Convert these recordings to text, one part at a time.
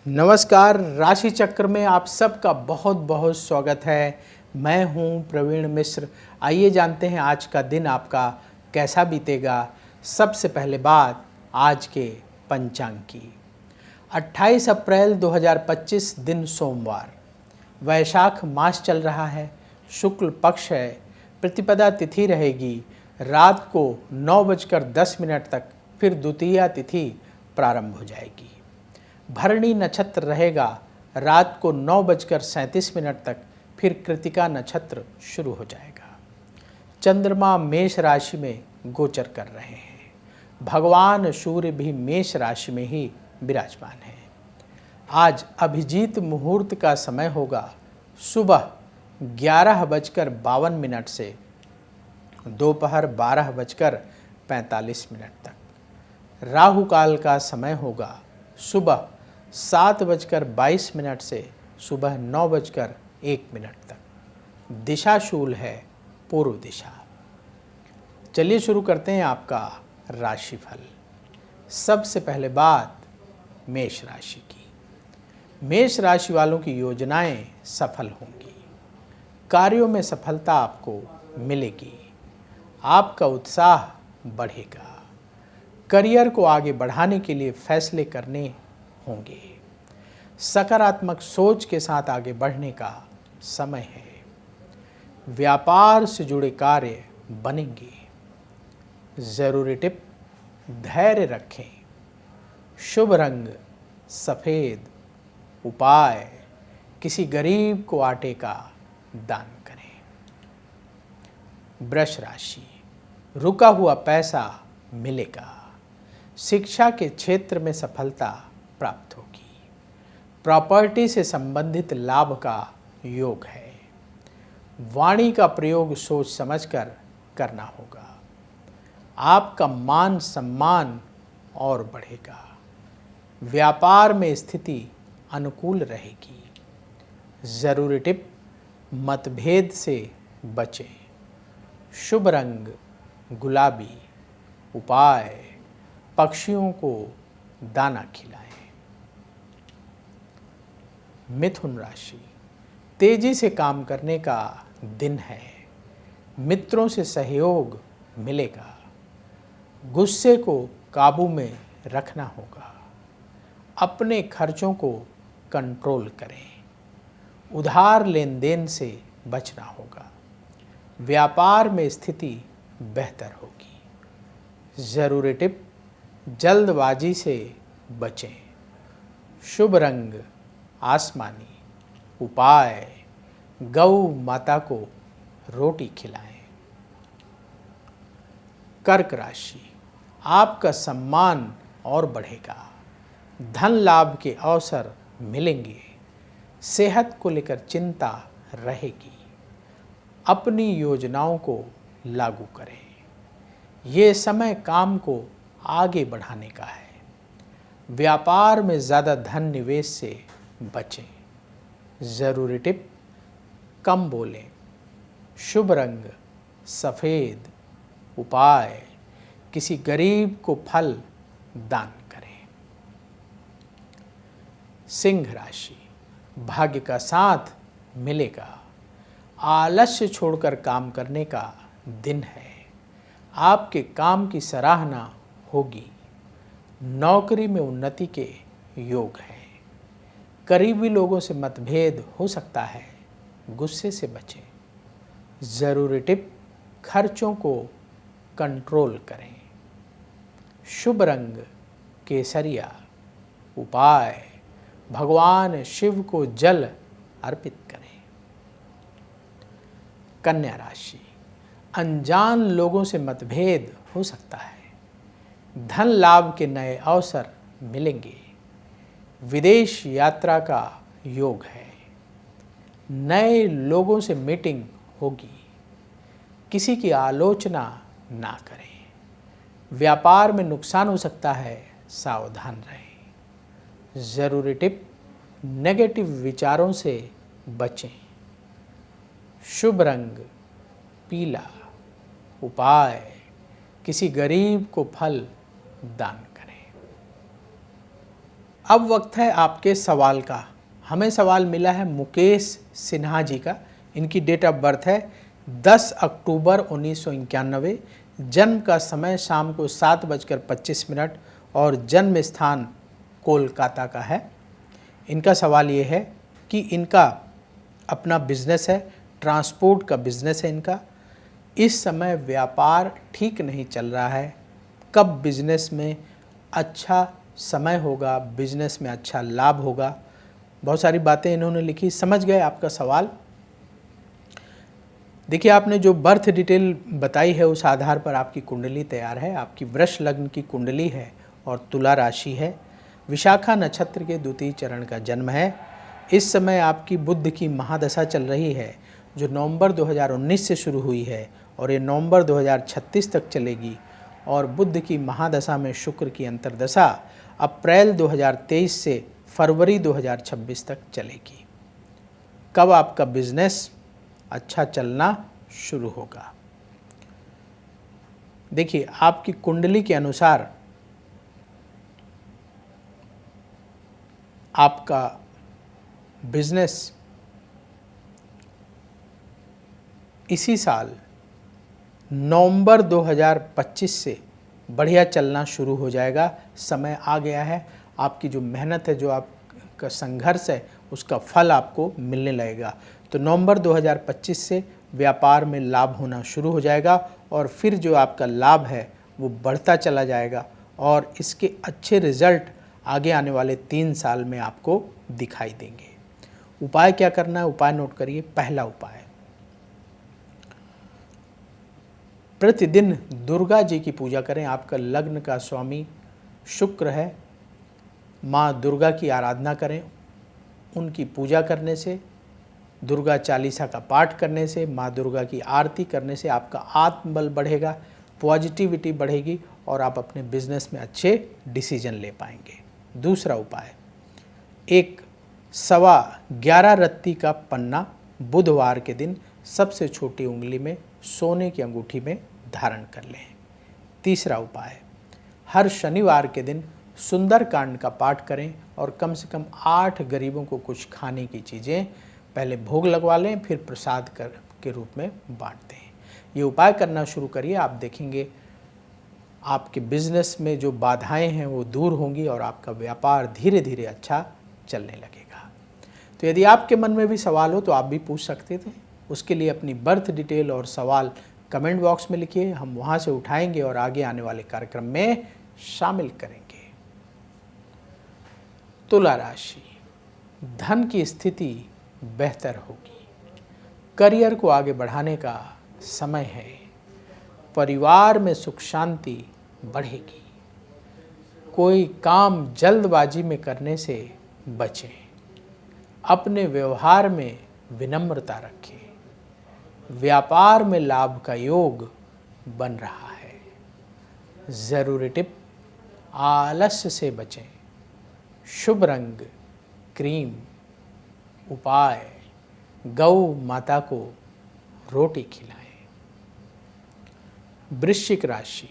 नमस्कार। राशि चक्र में आप सबका बहुत बहुत स्वागत है। मैं हूं प्रवीण मिश्र। आइए जानते हैं आज का दिन आपका कैसा बीतेगा। सबसे पहले बात आज के पंचांग की। 28 अप्रैल 2025 दिन सोमवार, वैशाख मास चल रहा है, शुक्ल पक्ष है, प्रतिपदा तिथि रहेगी रात को 9:10 तक, फिर द्वितीया तिथि प्रारंभ हो जाएगी। भरणी नक्षत्र रहेगा रात को 9:37 तक, फिर कृतिका नक्षत्र शुरू हो जाएगा। चंद्रमा मेष राशि में गोचर कर रहे हैं। भगवान सूर्य भी मेष राशि में ही विराजमान है। आज अभिजीत मुहूर्त का समय होगा सुबह 11:52 से दोपहर 12:45 तक। राहु काल का समय होगा सुबह 7:22 से सुबह 9:01 तक। दिशा शूल है पूर्व दिशा। चलिए शुरू करते हैं आपका राशिफल। सबसे पहले बात मेष राशि की। मेष राशि वालों की योजनाएं सफल होंगी। कार्यों में सफलता आपको मिलेगी। आपका उत्साह बढ़ेगा। करियर को आगे बढ़ाने के लिए फैसले करने होंगे। सकारात्मक सोच के साथ आगे बढ़ने का समय है। व्यापार से जुड़े कार्य बनेंगे। जरूरी टिप: धैर्य रखें। शुभ रंग सफेद। उपाय: किसी गरीब को आटे का दान करें। वृष राशि, रुका हुआ पैसा मिलेगा। शिक्षा के क्षेत्र में सफलता प्राप्त होगी। प्रॉपर्टी से संबंधित लाभ का योग है। वाणी का प्रयोग सोच समझकर करना होगा। आपका मान सम्मान और बढ़ेगा। व्यापार में स्थिति अनुकूल रहेगी। जरूरी टिप: मतभेद से बचें। शुभ रंग गुलाबी। उपाय: पक्षियों को दाना खिलाएं। मिथुन राशि, तेजी से काम करने का दिन है। मित्रों से सहयोग मिलेगा। गुस्से को काबू में रखना होगा। अपने खर्चों को कंट्रोल करें। उधार लेन देन से बचना होगा। व्यापार में स्थिति बेहतर होगी। जरूरी टिप: जल्दबाजी से बचें। शुभ रंग आसमानी। उपाय: गौ माता को रोटी खिलाएं। कर्क राशि, आपका सम्मान और बढ़ेगा। धन लाभ के अवसर मिलेंगे। सेहत को लेकर चिंता रहेगी। अपनी योजनाओं को लागू करें। ये समय काम को आगे बढ़ाने का है। व्यापार में ज़्यादा धन निवेश से बचें। ज़रूरी टिप: कम बोलें। शुभ रंग सफ़ेद। उपाय: किसी गरीब को फल दान करें। सिंह राशि, भाग्य का साथ मिलेगा। आलस्य छोड़कर काम करने का दिन है। आपके काम की सराहना होगी। नौकरी में उन्नति के योग हैं। करीबी लोगों से मतभेद हो सकता है। गुस्से से बचें। ज़रूरी टिप: खर्चों को कंट्रोल करें। शुभ रंग केसरिया। उपाय: भगवान शिव को जल अर्पित करें। कन्या राशि, अनजान लोगों से मतभेद हो सकता है। धन लाभ के नए अवसर मिलेंगे। विदेश यात्रा का योग है। नए लोगों से मीटिंग होगी। किसी की आलोचना ना करें। व्यापार में नुकसान हो सकता है, सावधान रहें। ज़रूरी टिप: नेगेटिव विचारों से बचें। शुभ रंग पीला। उपाय: किसी गरीब को फल दान करें। अब वक्त है आपके सवाल का। हमें सवाल मिला है मुकेश सिन्हा जी का। इनकी डेट ऑफ बर्थ है 10 अक्टूबर 1991। जन्म का समय शाम को 7:25 और जन्म स्थान कोलकाता का है। इनका सवाल ये है कि इनका अपना बिजनेस है, ट्रांसपोर्ट का बिजनेस है इनका। इस समय व्यापार ठीक नहीं चल रहा है। कब बिजनेस में अच्छा समय होगा, बिजनेस में अच्छा लाभ होगा, बहुत सारी बातें इन्होंने लिखी। समझ गए आपका सवाल। देखिए, आपने जो बर्थ डिटेल बताई है उस आधार पर आपकी कुंडली तैयार है। आपकी वृष लग्न की कुंडली है और तुला राशि है। विशाखा नक्षत्र के द्वितीय चरण का जन्म है। इस समय आपकी बुध की महादशा चल रही है, जो नवंबर 2019 से शुरू हुई है और ये नवंबर 2036 तक चलेगी। और बुध की महादशा में शुक्र की अंतर्दशा अप्रैल 2023 से फरवरी 2026 तक चलेगी। कब आपका बिजनेस अच्छा चलना शुरू होगा? देखिए, आपकी कुंडली के अनुसार आपका बिजनेस इसी साल नवंबर 2025 से बढ़िया चलना शुरू हो जाएगा। समय आ गया है। आपकी जो मेहनत है, जो आपका संघर्ष है, उसका फल आपको मिलने लगेगा। तो नवंबर 2025 से व्यापार में लाभ होना शुरू हो जाएगा और फिर जो आपका लाभ है वो बढ़ता चला जाएगा और इसके अच्छे रिजल्ट आगे आने वाले 3 साल में आपको दिखाई देंगे। उपाय क्या करना है? उपाय नोट करिए। पहला उपाय, प्रतिदिन दुर्गा जी की पूजा करें। आपका लग्न का स्वामी शुक्र है। माँ दुर्गा की आराधना करें। उनकी पूजा करने से, दुर्गा चालीसा का पाठ करने से, माँ दुर्गा की आरती करने से आपका आत्मबल बढ़ेगा, पॉजिटिविटी बढ़ेगी और आप अपने बिजनेस में अच्छे डिसीजन ले पाएंगे। दूसरा उपाय, एक 11.25 रत्ती का पन्ना बुधवार के दिन सबसे छोटी उंगली में सोने की अंगूठी में धारण कर लें। तीसरा उपाय, हर शनिवार के दिन सुंदरकांड का पाठ करें और कम से कम 8 गरीबों को कुछ खाने की चीज़ें पहले भोग लगवा लें, फिर प्रसाद के रूप में बांट दें। ये उपाय करना शुरू करिए। आप देखेंगे आपके बिजनेस में जो बाधाएं हैं वो दूर होंगी और आपका व्यापार धीरे धीरे अच्छा चलने लगेगा। तो यदि आपके मन में भी सवाल हो तो आप भी पूछ सकते थे। उसके लिए अपनी बर्थ डिटेल और सवाल कमेंट बॉक्स में लिखिए। हम वहाँ से उठाएंगे और आगे आने वाले कार्यक्रम में शामिल करेंगे। तुला राशि, धन की स्थिति बेहतर होगी। करियर को आगे बढ़ाने का समय है। परिवार में सुख शांति बढ़ेगी। कोई काम जल्दबाजी में करने से बचें। अपने व्यवहार में विनम्रता रखें। व्यापार में लाभ का योग बन रहा है। ज़रूरी टिप, आलस्य से बचें। शुभ रंग क्रीम। उपाय, गौ माता को रोटी खिलाएं। वृश्चिक राशि,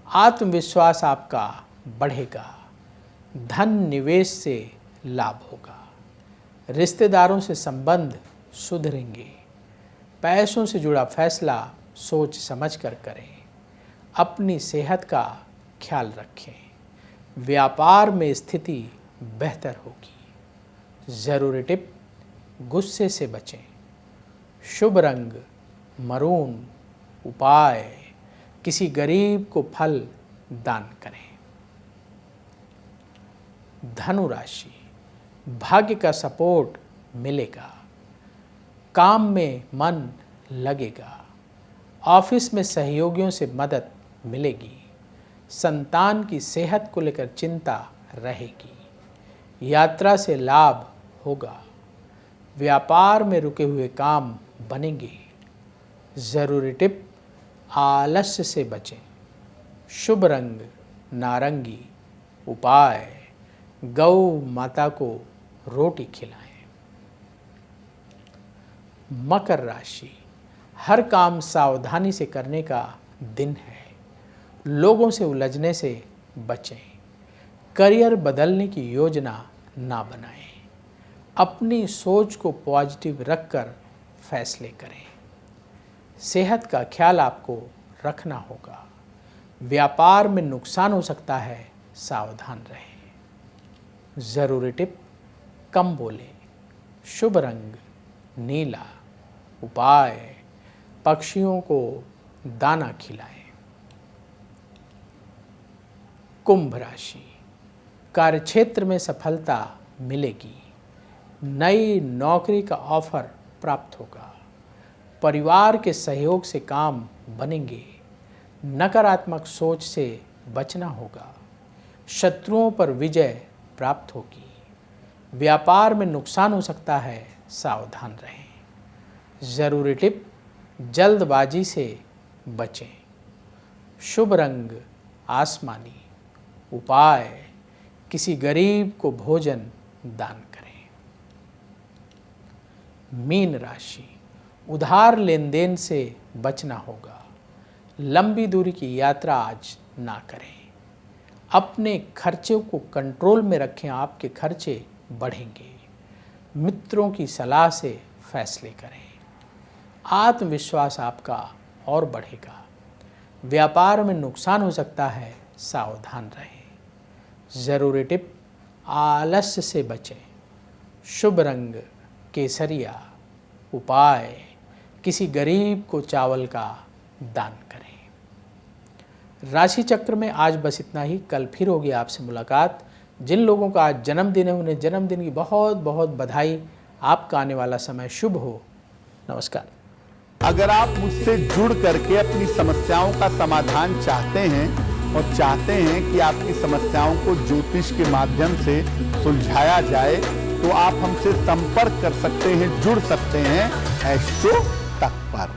आत्मविश्वास आपका बढ़ेगा। धन निवेश से लाभ होगा। रिश्तेदारों से संबंध सुधरेंगे। पैसों से जुड़ा फैसला सोच समझ कर करें। अपनी सेहत का ख्याल रखें। व्यापार में स्थिति बेहतर होगी। ज़रूरी टिप, गुस्से से बचें। शुभ रंग मरून। उपाय, किसी गरीब को फल दान करें। धनु राशि, भाग्य का सपोर्ट मिलेगा। काम में मन लगेगा। ऑफिस में सहयोगियों से मदद मिलेगी। संतान की सेहत को लेकर चिंता रहेगी। यात्रा से लाभ होगा। व्यापार में रुके हुए काम बनेंगे। ज़रूरी टिप, आलस्य से बचें। शुभ रंग नारंगी। उपाय, गौ माता को रोटी खिलाएं। मकर राशि, हर काम सावधानी से करने का दिन है। लोगों से उलझने से बचें। करियर बदलने की योजना ना बनाएं। अपनी सोच को पॉजिटिव रखकर फैसले करें। सेहत का ख्याल आपको रखना होगा। व्यापार में नुकसान हो सकता है, सावधान रहें। ज़रूरी टिप, कम बोलें। शुभ रंग नीला। उपाय, पक्षियों को दाना खिलाएं। कुंभ राशि, कार्यक्षेत्र में सफलता मिलेगी। नई नौकरी का ऑफर प्राप्त होगा। परिवार के सहयोग से काम बनेंगे। नकारात्मक सोच से बचना होगा। शत्रुओं पर विजय प्राप्त होगी। व्यापार में नुकसान हो सकता है, सावधान रहें। ज़रूरी टिप, जल्दबाजी से बचें। शुभ रंग आसमानी। उपाय, किसी गरीब को भोजन दान करें। मीन राशि, उधार लेन देन से बचना होगा। लंबी दूरी की यात्रा आज ना करें। अपने खर्चों को कंट्रोल में रखें, आपके खर्चे बढ़ेंगे। मित्रों की सलाह से फैसले करें। आत्मविश्वास आपका और बढ़ेगा। व्यापार में नुकसान हो सकता है, सावधान रहें। ज़रूरी टिप, आलस्य से बचें। शुभ रंग केसरिया। उपाय, किसी गरीब को चावल का दान करें। राशि चक्र में आज बस इतना ही। कल फिर होगी आपसे मुलाकात। जिन लोगों का आज जन्मदिन है उन्हें जन्मदिन की बहुत बहुत बधाई। आपका आने वाला समय शुभ हो। नमस्कार। अगर आप मुझसे जुड़ करके अपनी समस्याओं का समाधान चाहते हैं और चाहते हैं कि आपकी समस्याओं को ज्योतिष के माध्यम से सुलझाया जाए, तो आप हमसे संपर्क कर सकते हैं, जुड़ सकते हैं एस्ट्रो तक पर।